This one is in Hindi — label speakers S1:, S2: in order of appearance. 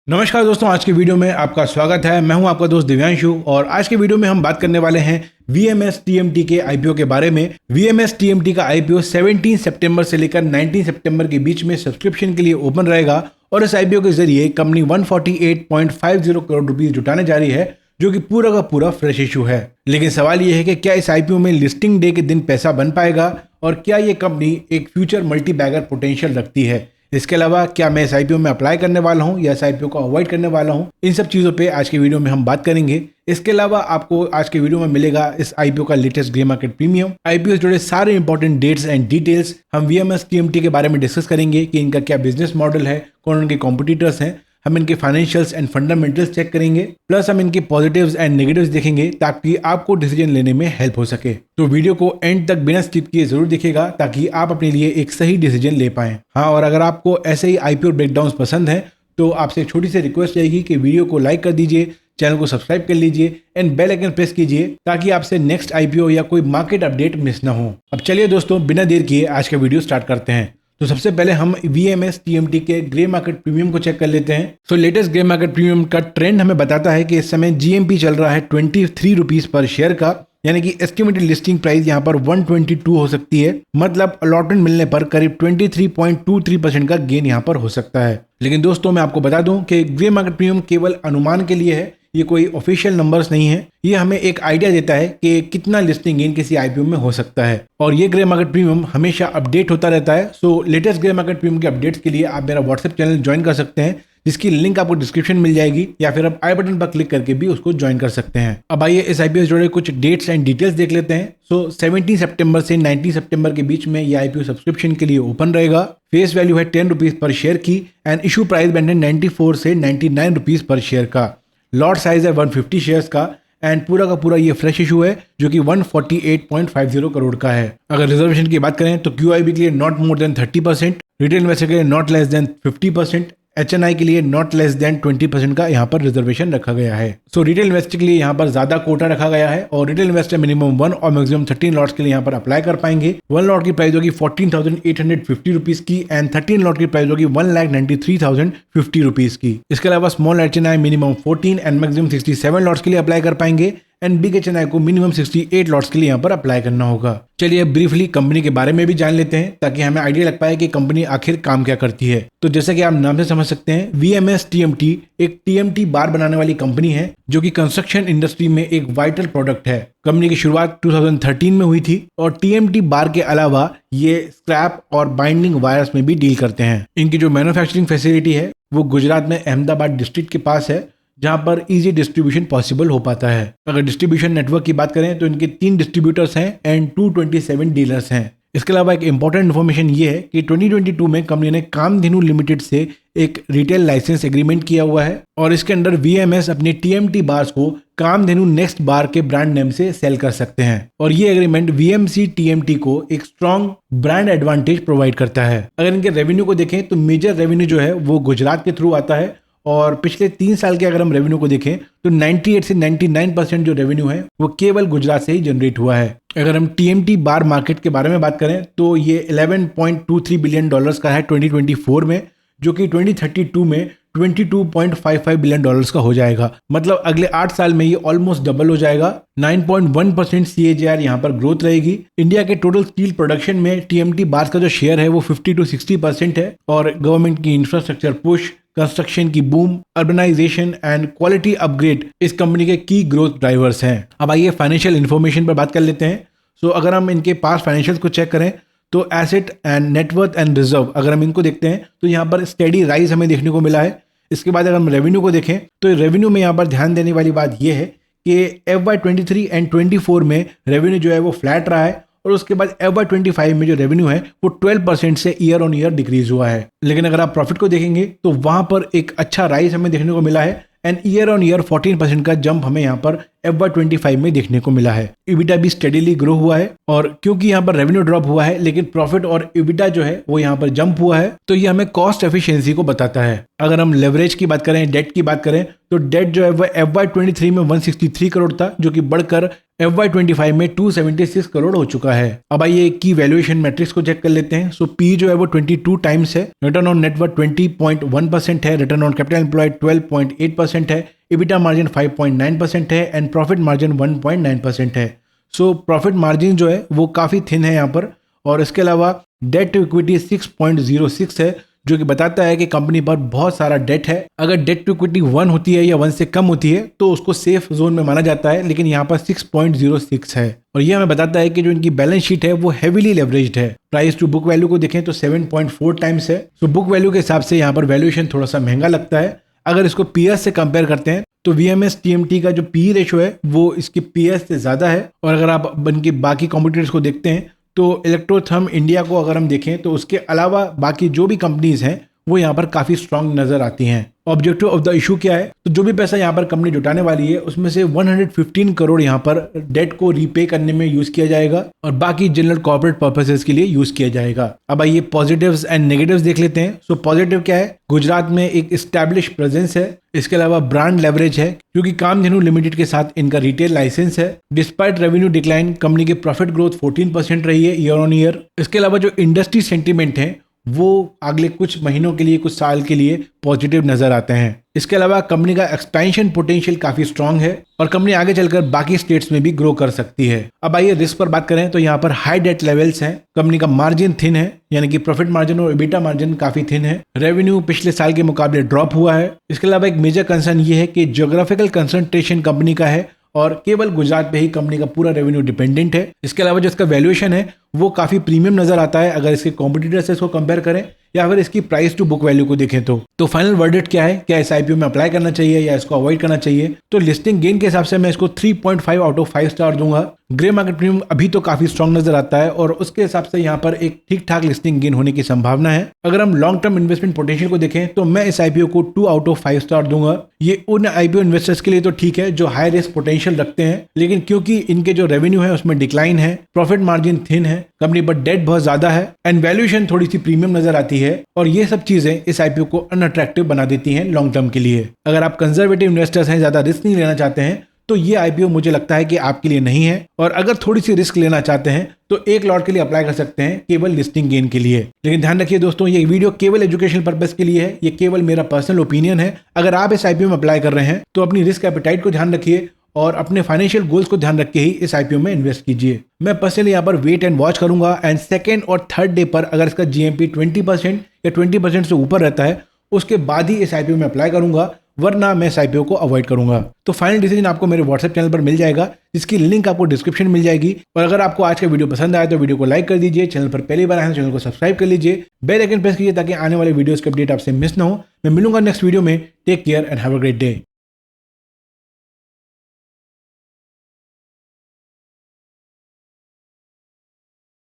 S1: नमस्कार दोस्तों, आज के वीडियो में आपका स्वागत है। मैं हूं आपका दोस्त दिव्यांशु और आज के वीडियो में हम बात करने वाले हैं VMS TMT के IPO के बारे में। VMS TMT का IPO 17 सितंबर से लेकर 19 सितंबर के बीच में सब्सक्रिप्शन के लिए ओपन रहेगा और इस IPO के जरिए कंपनी 148.50 करोड़ रुपीस जुटाने जा रही है, जो कि पूरा का पूरा फ्रेश इशू है। लेकिन सवाल यह है कि क्या इस IPO में लिस्टिंग डे के दिन पैसा बन पाएगा और क्या ये कंपनी एक फ्यूचर मल्टी बैगर पोटेंशियल रखती है। इसके अलावा क्या मैं इस IPO में अप्लाई करने वाला हूं या इस IPO को अवॉइड करने वाला हूं, इन सब चीज़ों पे आज के वीडियो में हम बात करेंगे। इसके अलावा आपको आज के वीडियो में मिलेगा इस IPO का latest grey market premium, IPO से जुड़े सारे इंपॉर्टेंट डेट्स एंड डिटेल्स। हम VMS TMT के बारे में डिस्कस करेंगे कि इनका क्या बिजनेस मॉडल है, कौन उनके कॉम्पिटिटर्स हैं, हम इनके फाइनेंशियल्स एंड फंडामेंटल्स चेक करेंगे, प्लस हम इनके पॉजिटिव्स एंड नेगेटिव्स देखेंगे ताकि आपको डिसीजन लेने में हेल्प हो सके। तो वीडियो को एंड तक बिना स्किप किए जरूर देखिएगा ताकि आप अपने लिए एक सही डिसीजन ले पाएं। हाँ, और अगर आपको ऐसे ही IPO ब्रेकडाउन पसंद है तो आपसे एक छोटी सी रिक्वेस्ट रहेगी कि वीडियो को लाइक कर दीजिए, चैनल को सब्सक्राइब कर लीजिए एंड बेल आइकन प्रेस कीजिए ताकि आपसे नेक्स्ट IPO या कोई मार्केट अपडेट मिस ना हो। अब चलिए दोस्तों, बिना देर किए आज का वीडियो स्टार्ट करते हैं। तो सबसे पहले हम VMS TMT के ग्रे मार्केट प्रीमियम को चेक कर लेते हैं। लेटेस्ट ग्रे मार्केट प्रीमियम का ट्रेंड हमें बताता है कि इस समय GMP चल रहा है 23 रुपीज पर शेयर का, यानी कि एस्टिमेटेड लिस्टिंग प्राइस यहाँ पर 122 हो सकती है। मतलब अलॉटमेंट मिलने पर करीब 23.23% का गेन यहाँ पर हो सकता है। लेकिन दोस्तों, मैं आपको बता दूं कि ग्रे मार्केट प्रीमियम केवल अनुमान के लिए है, ये कोई ऑफिशियल नंबर्स नहीं है। ये हमें एक आइडिया देता है कि कितना लिस्टिंग गेन किसी IPO में हो सकता है और ये ग्रे मार्केट प्रीमियम हमेशा अपडेट होता रहता है। सो लेटेस्ट ग्रे मार्केट प्रीमियम के अपडेट्स के लिए आप मेरा व्हाट्सएप चैनल ज्वाइन कर सकते हैं, जिसकी लिंक आपको डिस्क्रिप्शन मिल जाएगी, या फिर आप आई बटन पर क्लिक करके भी उसको ज्वाइन कर सकते हैं। अब आइए इस IPO से जुड़े कुछ डेट्स एंड डिटेल्स देख लेते हैं। 17 सितंबर से 19 सितंबर के बीच में ये IPO सब्सक्रिप्शन के लिए ओपन रहेगा। फेस वैल्यू है 10 रुपीज पर शेयर की एंड इशू प्राइस बैंड है 94 से 99 रुपीज पर शेयर का। लॉट साइज है 150 शेयर्स का एंड पूरा का पूरा ये फ्रेश इशू है, जो कि 148.50 करोड़ का है। अगर रिजर्वेशन की बात करें तो QIB के लिए not more than 30%, retail investor के लिए नॉट लेस देन 50%, HNI के लिए नॉट लेस देन 20% का यहाँ पर रिजर्वेशन रखा गया है। रिटेल इन्वेस्टर के लिए यहाँ पर ज्यादा कोटा रखा गया है और रिटेल इन्वेस्टर मिनिमम 1 और मैक्सिमम 13 लॉट्स के लिए यहाँ पर अप्लाई कर पाएंगे। 1 लॉट की प्राइस होगी 14,850 रुपीज की एंड 13 लॉट की प्राइस होगी 1,93,050 रुपीज की। इसके अलावा small HNI minimum 14 and maximum 67 lots के लिए अप्लाई कर पाएंगे एंड बिग HNI को मिनिमम 68 लॉट्स के लिए यहाँ पर अप्लाई करना होगा। चलिए अब ब्रीफली कंपनी के बारे में भी जान लेते हैं ताकि हमें आइडिया लग पाए कि कंपनी आखिर काम क्या करती है। तो जैसा कि आप नाम से समझ सकते हैं, VMS TMT एक TMT बार बनाने वाली कंपनी है, जो कि कंस्ट्रक्शन इंडस्ट्री में एक वाइटल प्रोडक्ट है। कंपनी की शुरुआत 2013 में हुई थी और TMT बार के अलावा ये स्क्रैप और बाइंडिंग वायर्स में भी डील करते हैं। इनकी जो मैन्युफैक्चरिंग फैसिलिटी है वो गुजरात में अहमदाबाद डिस्ट्रिक्ट के पास है, जहां पर इजी डिस्ट्रीब्यूशन पॉसिबल हो पाता है। अगर डिस्ट्रीब्यूशन नेटवर्क की बात करें तो इनके 3 डिस्ट्रीब्यूटर्स हैं एंड 227 डीलर्स हैं। इसके अलावा एक इंपॉर्टेंट इन्फॉर्मेशन ये है कि 2022 में कंपनी ने कामधेनु लिमिटेड से एक रिटेल लाइसेंस एग्रीमेंट किया हुआ है और इसके अंडर VMS अपने TMT बार्स को कामधेनु नेक्स्ट बार के ब्रांड नेम से सेल कर सकते हैं और ये एग्रीमेंट VMC TMT को एक स्ट्रॉन्ग ब्रांड एडवांटेज प्रोवाइड करता है। अगर इनके रेवेन्यू को देखें तो मेजर रेवेन्यू जो है वो गुजरात के थ्रू आता है और पिछले 3 साल के अगर हम रेवेन्यू को देखें तो 98 से 99% जो रेवेन्यू है वो केवल गुजरात से ही जनरेट हुआ है। अगर हम TMT बार मार्केट के बारे में बात करें तो ये $11.23 बिलियन का है 2024 में, जो कि 2032 में $22.55 बिलियन का हो जाएगा। मतलब अगले 8 साल में ये ऑलमोस्ट डबल हो जाएगा। 9.1% CAGR यहाँ पर ग्रोथ रहेगी। इंडिया के टोटल स्टील प्रोडक्शन में TMT बार्स का जो शेयर है वो 50 to 60% है और गवर्नमेंट की इंफ्रास्ट्रक्चर पुश, कंस्ट्रक्शन की boom, urbanisation and quality upgrade इस कंपनी के की ग्रोथ ड्राइवर्स हैं। अब आइए फाइनेंशियल इन्फॉर्मेशन पर बात कर लेते हैं। अगर हम इनके पास फाइनेंशियल्स को चेक करें तो asset and net worth and reserve अगर हम इनको देखते हैं तो यहाँ पर स्टेडी राइज हमें देखने को मिला है। इसके बाद अगर हम रेवेन्यू को देखें तो रेवेन्यू में यहाँ पर ध्यान देने वाली बात यह है कि FY23 एंड 24 में रेवेन्यू जो है वो फ्लैट रहा है और उसके बाद FY25 में जो रेवेन्यू है वो 12% से ईयर ऑन ईयर डिक्रीज हुआ है। लेकिन अगर आप प्रॉफिट को देखेंगे तो वहां पर एक अच्छा राइज हमें देखने को मिला है एंड ईयर ऑन ईयर 14% का जंप हमें यहाँ पर FY25 में देखने को मिला है। EBITDA भी स्टेडीली ग्रो हुआ है और क्योंकि यहाँ पर रेवेन्यू ड्रॉप हुआ है लेकिन प्रॉफिट और EBITDA जो है वो यहाँ पर जंप हुआ है, तो ये हमें कॉस्ट एफिशिएंसी को बताता है। अगर हम लेवरेज की बात करें, डेट की बात करें तो डेट जो है वो FY23 में 163 करोड़ था, जो कि बढ़कर FY25 में 276 करोड़ हो चुका है। अब आइए की वैल्यूएशन मैट्रिक्स को चेक कर लेते हैं। सो पी जो है वो 22 टाइम्स है, रिटर्न ऑन नेटवर्थ 20.1% है, रिटर्न ऑन कैपिटल एम्प्लॉयड 12.8% है, EBITDA मार्जिन 5.9% है एंड प्रॉफिट मार्जिन 1.9% है। सो प्रॉफिट मार्जिन जो है वो काफी थिन है यहाँ पर, और इसके अलावा डेट टू इक्विटी 6.06 है, जो कि बताता है कि कंपनी पर बहुत सारा डेट है। अगर डेट टू इक्विटी 1 होती है या 1 से कम होती है तो उसको सेफ जोन में माना जाता है, लेकिन यहाँ पर 6.06 है, और ये हमें बताता है कि जो इनकी बैलेंस शीट है वो हेवीली लेवरेज्ड है। प्राइस टू बुक वैल्यू को देखें तो 7.4 टाइम्स है। तो बुक वैल्यू के हिसाब से यहाँ पर वैल्यूएशन थोड़ा सा महंगा लगता है। अगर इसको पीएस से कंपेयर करते हैं तो VMS TMT का जो पी रेशो है वो इसकी पीएस से ज्यादा है, और अगर आप इनके बाकी कॉम्पिटिटर्स को देखते हैं तो इलेक्ट्रोथर्म इंडिया को अगर हम देखें तो उसके अलावा बाकी जो भी कंपनीज हैं वो यहाँ पर काफी स्ट्रांग नजर आती हैं। ऑब्जेक्टिव ऑफ द इशू क्या है? तो जो भी पैसा यहाँ पर कंपनी जुटाने वाली है उसमें से 115 करोड़ यहाँ पर डेट को रीपे करने में यूज किया जाएगा और बाकी जनरल कॉर्पोरेट पर्पसेस के लिए यूज किया जाएगा। अब आइए पॉजिटिव्स एंड नेगेटिव्स देख लेते हैं। सो पॉजिटिव क्या है? गुजरात में एक एस्टैब्लिश प्रेजेंस है, इसके अलावा ब्रांड लेवरेज है क्योंकि कामधेनु लिमिटेड के साथ इनका रिटेल लाइसेंस है। डिस्पाइट रेवेन्यू डिक्लाइन कंपनी की प्रॉफिट ग्रोथ 14% रही है ईयर ऑन ईयर। इसके अलावा जो इंडस्ट्री सेंटीमेंट है वो अगले कुछ महीनों के लिए, कुछ साल के लिए पॉजिटिव नजर आते हैं। इसके अलावा कंपनी का एक्सपेंशन पोटेंशियल काफी स्ट्रांग है और कंपनी आगे चलकर बाकी स्टेट्स में भी ग्रो कर सकती है। अब आइए रिस्क पर बात करें तो यहाँ पर हाई डेट लेवल्स हैं, कंपनी का मार्जिन थिन है, यानी कि प्रॉफिट मार्जिन और EBITDA मार्जिन काफी थिन है, रेवेन्यू पिछले साल के मुकाबले ड्रॉप हुआ है। इसके अलावा एक मेजर कंसर्न ये है कि ज्योग्राफिकल कंसंट्रेशन कंपनी का है और केवल गुजरात पे ही कंपनी का पूरा रेवेन्यू डिपेंडेंट है। इसके अलावा जो इसका वैल्यूएशन है वो काफी प्रीमियम नजर आता है अगर इसके कॉम्पिटिटर से इसको कंपेयर करें या फिर इसकी प्राइस टू बुक वैल्यू को देखें तो फाइनल वर्डिक्ट क्या है? क्या इस आईपीओ में अप्लाई करना चाहिए या इसको अवॉइड करना चाहिए? तो लिस्टिंग गेन के हिसाब से मैं इसको 3.5 आउट ऑफ 5 स्टार दूंगा। ग्रे मार्केट प्रीमियम अभी तो काफी स्ट्रांग नजर आता है और उसके हिसाब से यहाँ पर एक ठीक ठाक लिस्टिंग गेन होने की संभावना है। अगर हम लॉन्ग टर्म इन्वेस्टमेंट पोटेंशियल को देखें तो मैं इस आईपीओ को 2 आउट ऑफ 5 स्टार दूंगा। ये उन आईपीओ इन्वेस्टर्स के लिए तो ठीक है जो हाई रिस्क पोटेंशियल रखते हैं, लेकिन क्योंकि इनके जो रेवेन्यू है उसमें डिक्लाइन है, प्रॉफिट मार्जिन थिन है, कंपनी पर डेट बहुत ज्यादा है एंड वैल्यूएशन थोड़ी सी प्रीमियम नजर आती है, और ये सब चीजें इस आईपीओ को अनअट्रैक्टिव बना देती हैं लॉन्ग टर्म के लिए। अगर आप कंजर्वेटिव इन्वेस्टर्स हैं, ज्यादा रिस्क नहीं लेना चाहते हैं, तो ये आईपीओ मुझे लगता है कि आपके लिए नहीं है। और अगर थोड़ी सी रिस्क लेना चाहते हैं तो एक लॉट के लिए अप्लाई कर सकते हैं केवल लिस्टिंग गेन के लिए। लेकिन ध्यान रखिए दोस्तों, ये वीडियो केवल एजुकेशनल पर्पस के लिए है, ये केवल मेरा पर्सनल ओपिनियन है। अगर आप इस आईपीओ में अप्लाई कर रहे हैं तो अपनी रिस्क एपेटाइट को ध्यान रखिए और अपने फाइनेंशियल गोल्स को ध्यान रख के ही इस आईपीओ में इन्वेस्ट कीजिए। मैं पर्सनली यहाँ पर वेट एंड वॉच करूंगा एंड सेकंड और थर्ड डे पर अगर इसका जीएमपी 20% या 20% से ऊपर रहता है उसके बाद ही इस आईपीओ में अप्लाई करूंगा, वरना मैं इस आईपीओ को अवॉइड करूंगा। तो फाइनल डिसीजन आपको मेरे व्हाट्सएप चैनल पर मिल जाएगा, जिसकी लिंक आपको डिस्क्रिप्शन में मिल जाएगी। और अगर आपको आज का वीडियो पसंद आया तो वीडियो को लाइक कर दीजिए, चैनल पर पहली बार आए तो चैनल को सब्सक्राइब कर लीजिए, बेल आइकन प्रेस कीजिए ताकि आने वाले वीडियोस के अपडेट आपसे मिस ना हो। मैं मिलूंगा नेक्स्ट वीडियो में। Take care and have a great day.